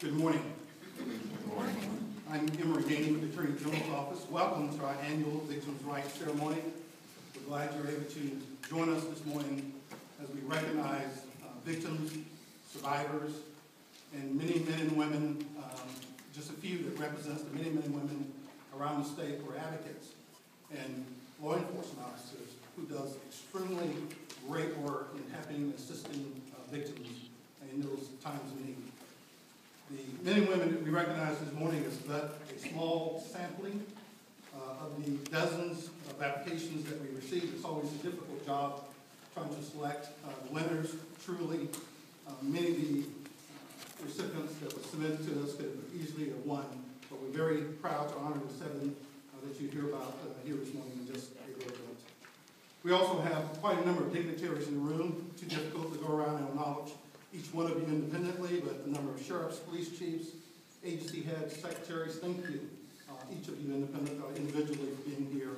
Good morning. Good morning. I'm Emory Gainey with the Attorney General's Office. Welcome to our annual Victims' Rights Ceremony. We're glad you're able to join us this morning as we recognize victims, survivors, and many men and women, just a few that represents the many men and women around the state who are advocates and law enforcement officers who does extremely great work in helping and assisting victims in those times of need. The men and women that we recognize this morning is but a small sampling of the dozens of applications that we receive. It's always a difficult job trying to select the winners. Truly, many of the recipients that were submitted to us could have easily have won, but we're very proud to honor the 7 that you hear about here this morning in just a little bit. We also have quite a number of dignitaries in the room. Too difficult to go around and acknowledge each one of you independently, but the number of sheriffs, police chiefs, agency heads, secretaries, thank you, each of you individually for being here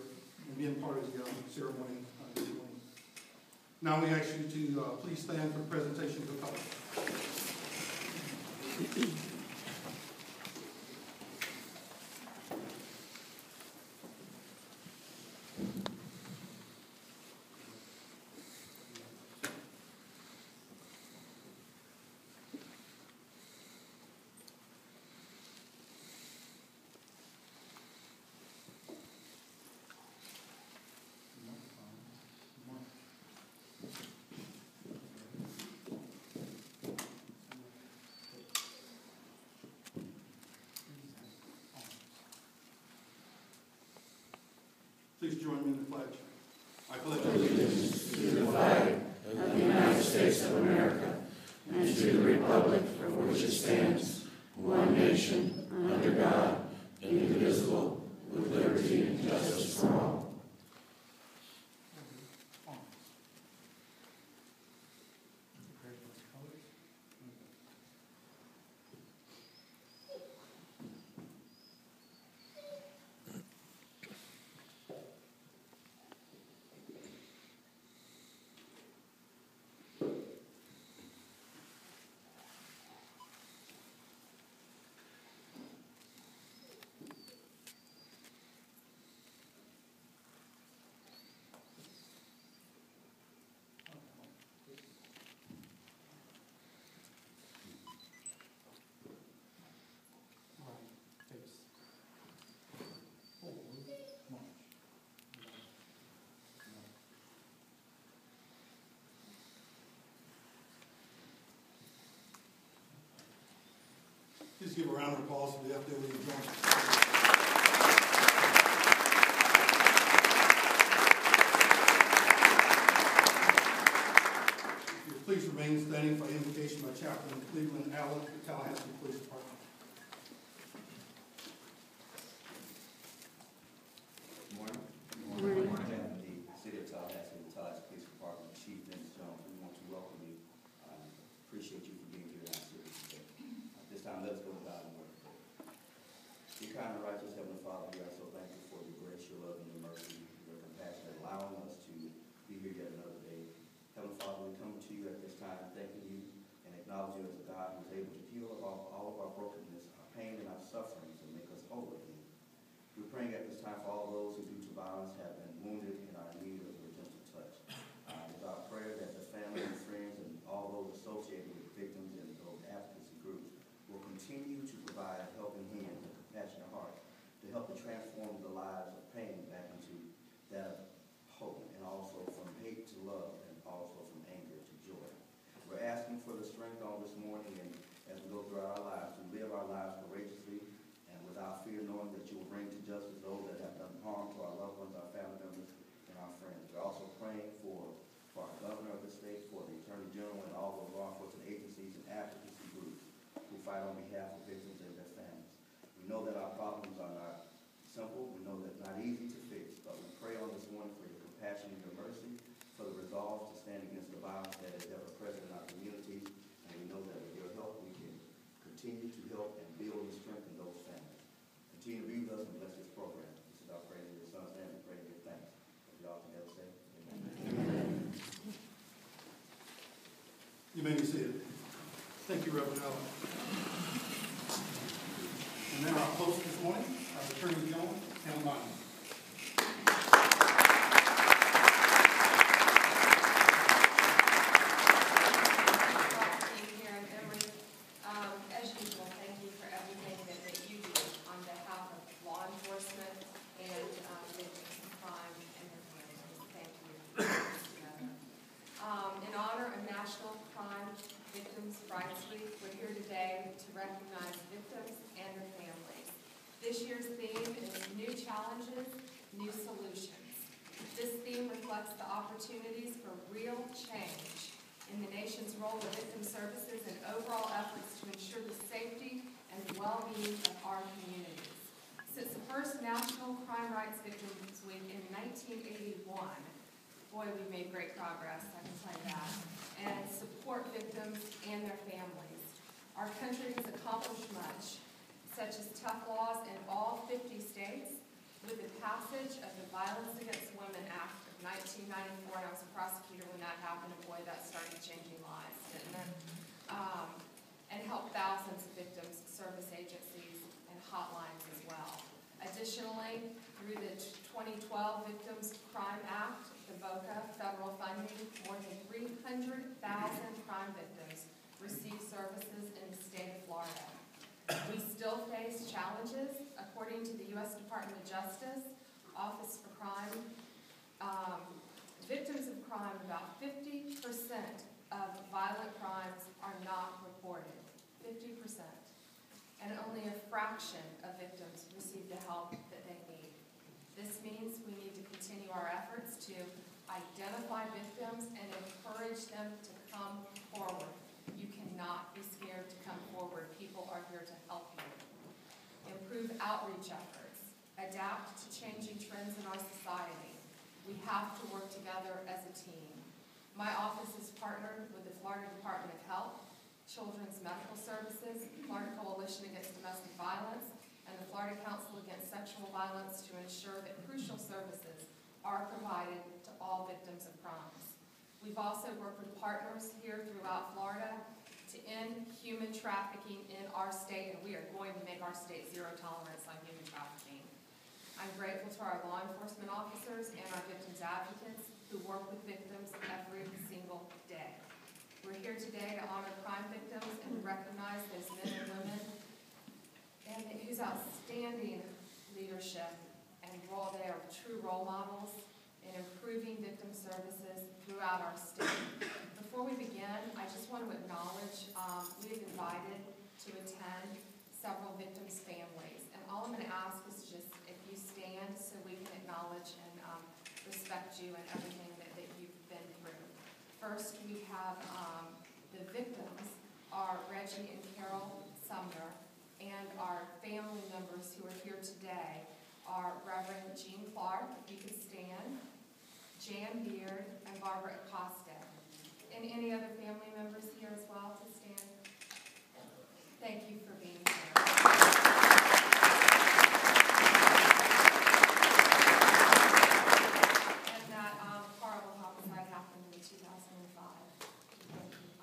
and being part of the ceremony this morning. Now we ask you to please stand for the presentation of the public. Please join me in the pledge. I pledge allegiance to the flag of the United States of America and to the republic for which it stands, one nation, under God, indivisible, with liberty and justice for all. Please give a round of applause for the FDLE joint. Please remain standing for invocation by Chaplain Cleveland Allen, the Tallahassee Police Department. Good morning. Good morning. The City of Tallahassee, the Tallahassee Police Department, Chief Dennis Jones, we want to welcome you. Appreciate you for being here in our city today. This time, let us go to God and work. Dear kind and righteous Heavenly Father, we are so thankful for your grace, your love, and your mercy, your compassion, allowing us to be here yet another day. Heavenly Father, we come to you at this time, thanking you and acknowledging you as a God who is able to heal all of our brokenness, our pain, and our sufferings, and make us whole again. We're praying at this time for all those who, due to violence, have been wounded and are in need of your gentle touch. It's our prayer that the family and friends and all those associated with victims and those advocacy groups will continue to provide a helping hand and compassionate heart to help to transform the lives of pain back into that of hope, and also from hate to love, and also from anger to joy. We're asking for the strength on this morning, and as we go throughout our lives, to live our lives courageously and without fear, knowing that you will bring to justice those that have done harm to our loved ones, our family members, and our friends. We're also praying for our governor of the state, for the Attorney General, and all those law enforcement agencies and advocacy groups who fight on behalf of victims and their families. We know that our problems are not simple. We know that not easy to fix, but we pray on this morning for your compassion and your mercy, for the resolve to stand against the violence that is ever present in our communities. And we know that with your help, we can continue to help and build and strengthen those families. Continue to be with us and bless this program. This is our prayer in your Son's name. We pray and give thanks. As we all together say, amen. You may be seated. Thank you, Reverend Allen. And then our host this morning, our Attorney General, Tim Bundy. As usual, thank you for everything that you do on behalf of law enforcement and victims of crime and their families. Thank you. In honor of National Crime Victims' Rights Week, we're here today to recognize victims and their families. This year's theme is New Challenges, New Solutions. This theme reflects the opportunities for real change in the nation's role of victim services and overall efforts to ensure the safety and well-being of our communities. Since the first National Crime Rights Victims Week in 1981, boy, we've made great progress, I can tell you that, and support victims and their families. Our country has accomplished much, such as tough laws in all 50 states, with the passage of the Violence Against Women Act of 1994, and I was a prosecutor when that happened, and boy, that started changing lives, didn't it? And helped thousands of victims service agencies and hotlines as well. Additionally, through the 2012 Victims Crime Act, the VOCA federal funding, more than 300,000 crime victims receive services in the state of Florida. We still face challenges. According to the U.S. Department of Justice, Office for Crime, victims of crime, about 50% of violent crimes are not reported. 50%. And only a fraction of victims receive the help that they need. This means we need to continue our efforts to identify victims and encourage them to come forward. You cannot be scared to come forward. People are here to help you. Improve outreach efforts. Adapt to changing trends in our society. We have to work together as a team. My office is partnered with the Florida Department of Health, Children's Medical Services, Florida Coalition Against Domestic Violence, and the Florida Council Against Sexual Violence to ensure that crucial services are provided to all victims of crimes. We've also worked with partners here throughout Florida to end human trafficking in our state, and we are going to make our state zero tolerance on human trafficking. I'm grateful to our law enforcement officers and our victims advocates who work with victims every single day. We're here today to honor crime victims and to recognize those men and women and whose outstanding leadership and role. They are true role models in improving victim services throughout our state. Before we begin, I just want to acknowledge we've invited to attend several victims' families. And all I'm going to ask is just if you stand so we can acknowledge and respect you and everything that you've been through. First, we have the victims are Reggie and Carol Sumner, and our family members who are here today are Reverend Jean Clark, if you could stand, Jan Beard, and Barbara Acosta. And any other family members here as well to stand? Thank you for being here. And that horrible homicide happened in 2005.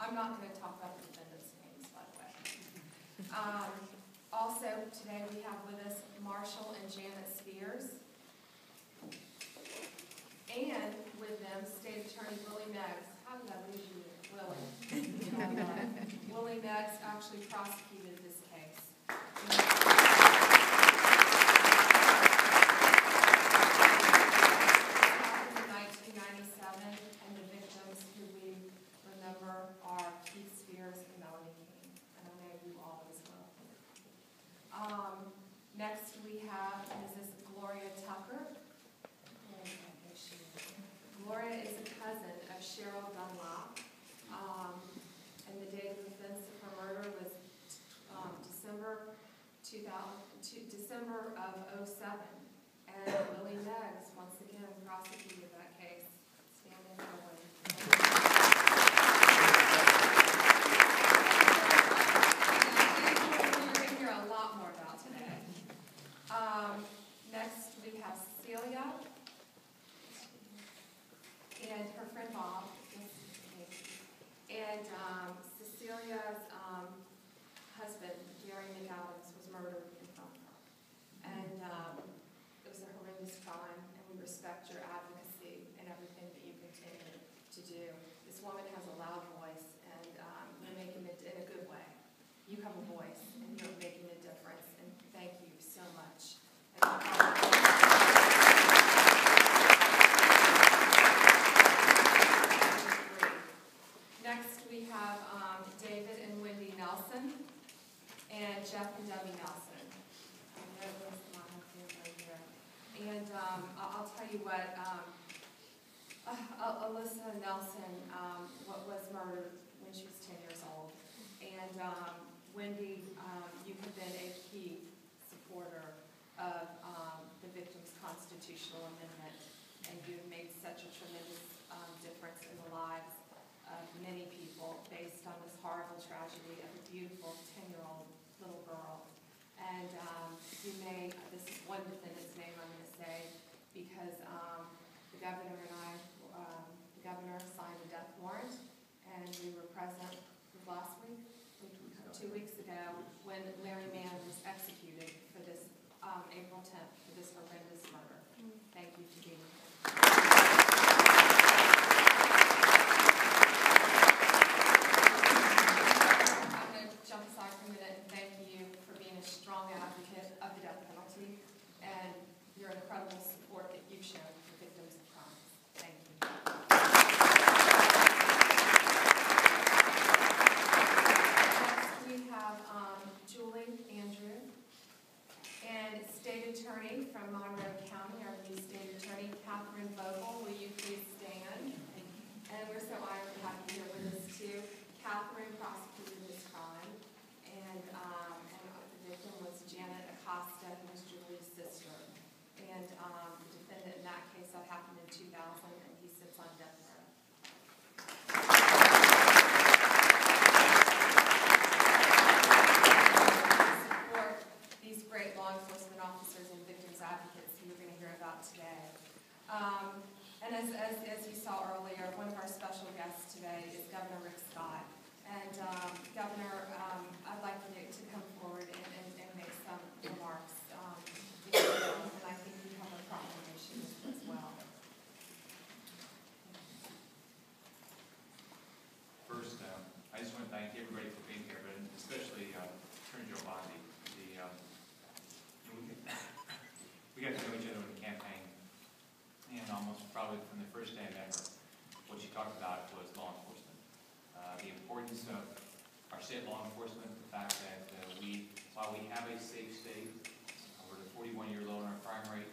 I'm not going to talk about the defendants' names, by the way. Also, today we have with us Marshall and Janet Spears. And with them, State Attorney Willie Meggs. How did I leave you, Willie? Willie Meggs actually prosecuted this case. In 1997, and the victims who we remember are Keith Spears and Melanie King. And I know you all as well. Next we have Mrs. Gloria Tucker. Gloria is a cousin of Cheryl Dunlop, and the date of offense of her murder was December of 07. And Willie Meggs once again prosecuted that case. Stand in for Willie. You're going to hear a lot more about today. Next we have Cecilia. And her friend Bob, and Cecilia's husband, Gary McAdams, was murdered in front respect your advocacy and everything that you continue to do. This woman has a loud voice, and you're making it in a good way. You have a voice, and you're making a difference, and thank you so much. Next, we have David and Wendy Nelson, and Jeff and Debbie Nelson. And I'll tell you what, Alyssa Nelson was murdered when she was 10 years old. And Wendy, you have been a key supporter of the Victims' Constitutional Amendment, and you've made such a tremendous difference in the lives of many people based on this horrible tragedy of a beautiful 10-year-old little girl. And this is one defendant's name I'm going to say, because the governor and the governor signed a death warrant, and we were present last week, 2 weeks ago, when Larry Mann was executed for this April 10th, for this horrendous murder. Thank you for being here. I'm going to jump aside for a minute and thank you for being a strong advocate of the death penalty and your incredible support that you've shown for victims of crime. Thank you. Next, we have Julie Andrew, and State Attorney from Monroe County, our new State Attorney, Catherine Vogel. Will you please stand? And we're so honored to have you here with us too. Catherine prosecuted this crime, and the victim was Janet Acosta, who was Julie's sister. And the defendant in that case, that happened in 2000, and he sits on death row. Support these great law enforcement officers and victims advocates who you're going to hear about today. And as you saw earlier, one of our special guests today is Governor Rick Scott. And Governor, I'd like you to come forward and make some remarks. And I think you have a proclamation as well. First, I just want to thank everybody for being here, but especially Attorney Joe Bondi. We got to know each other in the campaign, and almost probably from the first day I met her, what she talked about was law enforcement. The importance of our state law enforcement, the fact that while we have a safe state, we're at a 41-year low in our crime rate,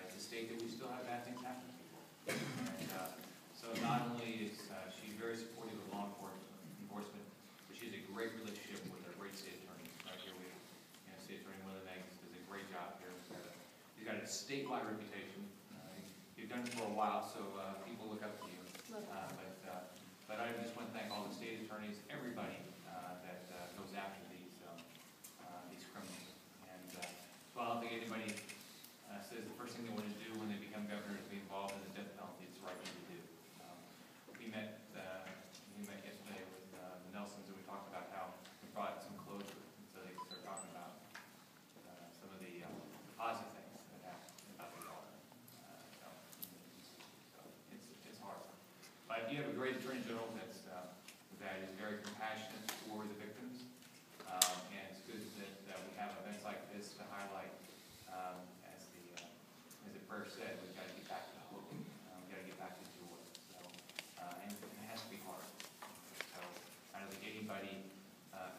it's a state that we still have bad things happen to people. And so not only is she very supportive of law enforcement, but she has a great relationship with our great state attorney. Right here, State Attorney Willie Megs does a great job here. He's got a statewide reputation. You've done it for a while, so people look up to you. But I just want to thank all the state attorneys, everybody that goes after these criminals. And so I don't think anybody says the first thing they want to do when they become governor is be involved in the death penalty. It's the right thing to do. We met yesterday with the Nelsons, and we talked about how we brought some closure, and so they can start talking about some of the positive things that happened about the daughter. It's hard. But you have a great attorney general that is very compassionate for the victims, and it's good that we have events like this to highlight, as the prayer said, we've got to get back to hope. We've got to get back to joy. So, and it has to be hard. So I don't think anybody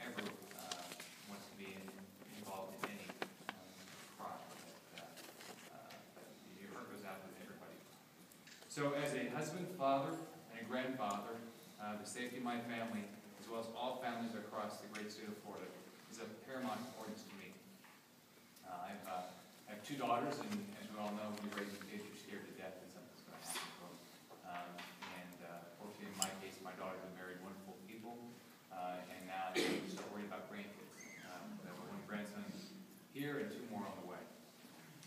ever wants to be involved in any crime, but your heart goes out with everybody. So as a husband, father, and a grandfather, the safety of my family, as well as all families across the great state of Florida, is of paramount importance to me. I have two daughters, and as we all know, when you're raising kids, you're scared to death that something's going to happen to them. Fortunately, in my case, my daughters have married wonderful people, and now I'm still worried about grandkids. I have one grandson here and two more on the way.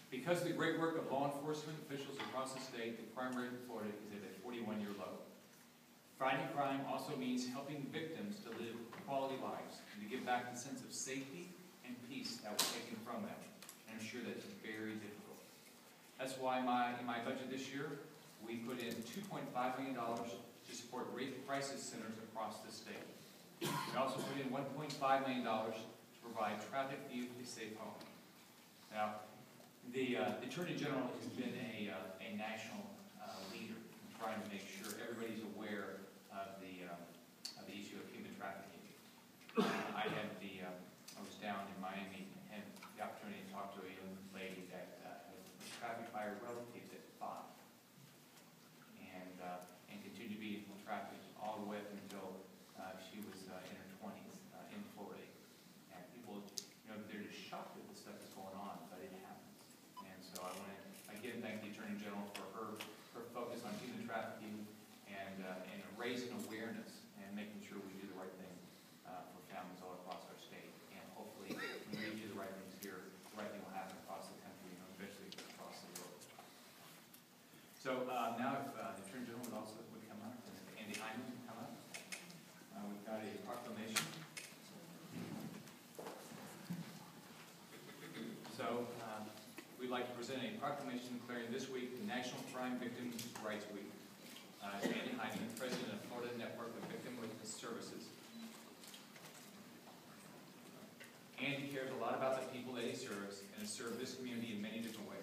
Because of the great work of law enforcement officials across the state, the crime rate in Florida is at a 41-year low. Fighting crime also means helping victims to live quality lives and to give back the sense of safety and peace that was taken from them. And I'm sure that's very difficult. That's why in my budget this year, we put in $2.5 million to support rape crisis centers across the state. We also put in $1.5 million to provide trafficked youth a safe home. Now, the Attorney General has been a national leader in trying to make sure everybody's aware of the issue of human trafficking. I was down in Miami and had the opportunity to talk to a young lady that was trafficked by her relatives at 5, and continued to be trafficked all the way up until she was in her 20s in Florida. And people, they're just shocked at the stuff that's going on, but it happens. And so I want to again thank the Attorney General for her focus on human trafficking and raising awareness and making sure we do the right thing for families all across our state. And hopefully, when we do the right things here, the right thing will happen across the country and eventually across the world. So now, if the Attorney General would come up, and if Andy Hyman would come up, we've got a proclamation. So we'd like to present a proclamation declaring this week the National Crime Victims' Rights Week. Andy Hyman, President of Florida Network of Victim Witness Services. Andy cares a lot about the people that he serves and has served this community in many different ways.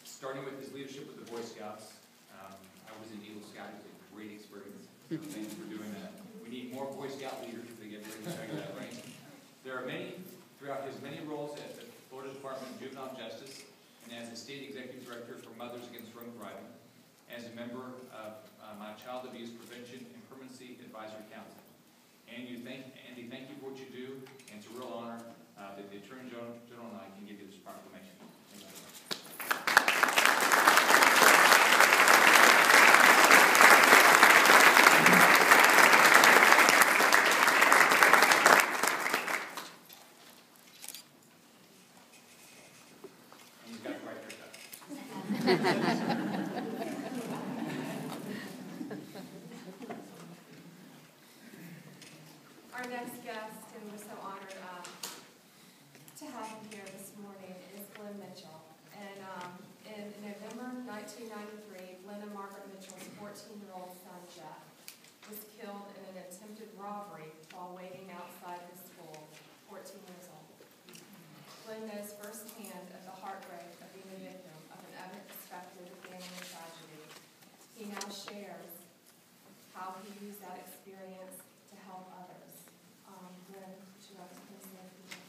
Starting with his leadership with the Boy Scouts. I was in Eagle Scout. It was a great experience. So thanks for doing that. We need more Boy Scout leaders to get ready to tell you that, right? There are many, throughout his many roles at the Florida Department of Juvenile Justice, and as the State Executive Director for Mothers Against Drunk Driving, as a member of my Child Abuse Prevention and Permanency Advisory Council. Andy, thank you for what you do, and it's a real honor that the Attorney General and I can give you this proclamation. Thank you very much. And he's got the right haircut. Our next guest, and we're so honored to have him here this morning, is Glenn Mitchell. And in November 1993, Glenn and Margaret Mitchell's 14-year-old son, Jeff, was killed in an attempted robbery while waiting outside his school, 14 years old. Glenn knows firsthand of the heartbreak of being a victim of an unexpected family tragedy. He now shares how he used that experience to help others. Glenn, would you like to please say a few words?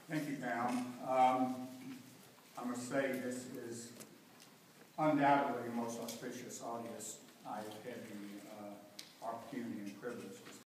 Thank you, Pam. I must say this is undoubtedly the most auspicious August I've had the opportunity and privilege